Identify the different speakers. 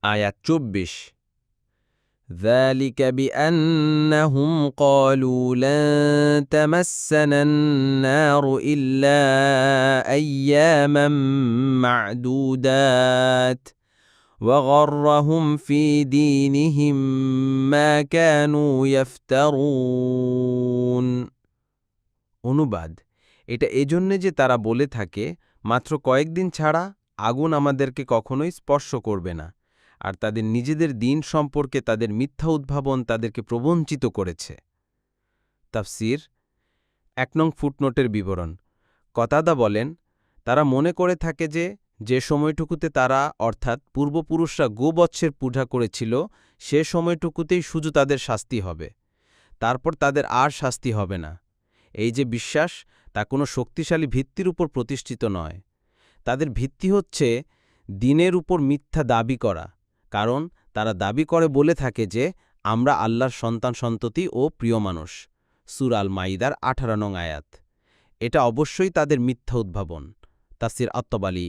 Speaker 1: আয়াত ২৪ ذلك بأنهم قالوا لن تمسنا النار إلا أياما معدودات وغرهم في دينهم ما كانوا يفترون অনুবাদ এটা এজন্যে যে তারা বলে থাকে মাত্র কয়েকদিন ছাড়া আগুন আমাদেরকে কখনোই স্পর্শ করবে না আর তাদের নিজেদের দিন সম্পর্কে তাদের মিথ্যা উদ্ভাবন তাদেরকে প্রবঞ্চিত করেছে তাফসীর ১ নং ফুটনোটের বিবরণ কতাদা বলেন তারা মনে করে থাকে যে সময়টুকুতে তারা অর্থাৎ পূর্বপুরুষরা গোবৎসের পূজা করেছিল সে সময়টুকুতেই শুধু তাদের শাস্তি হবে তারপর তাদের আর শাস্তি হবে না এই যে বিশ্বাস তা কোনো শক্তিশালী ভিত্তির উপর প্রতিষ্ঠিত নয় তাদের ভিত্তি হচ্ছে দিনের উপর মিথ্যা দাবি করা কারণ তারা দাবি করে বলে থাকে যে আমরা আল্লাহর সন্তান-সন্ততি ও প্রিয় মানুষ সূরা আল মাইদার ১৮ নং আয়াত এটা অবশ্যই তাদের মিথ্যা উদ্ভাবন তাফসীর আত-তাবারী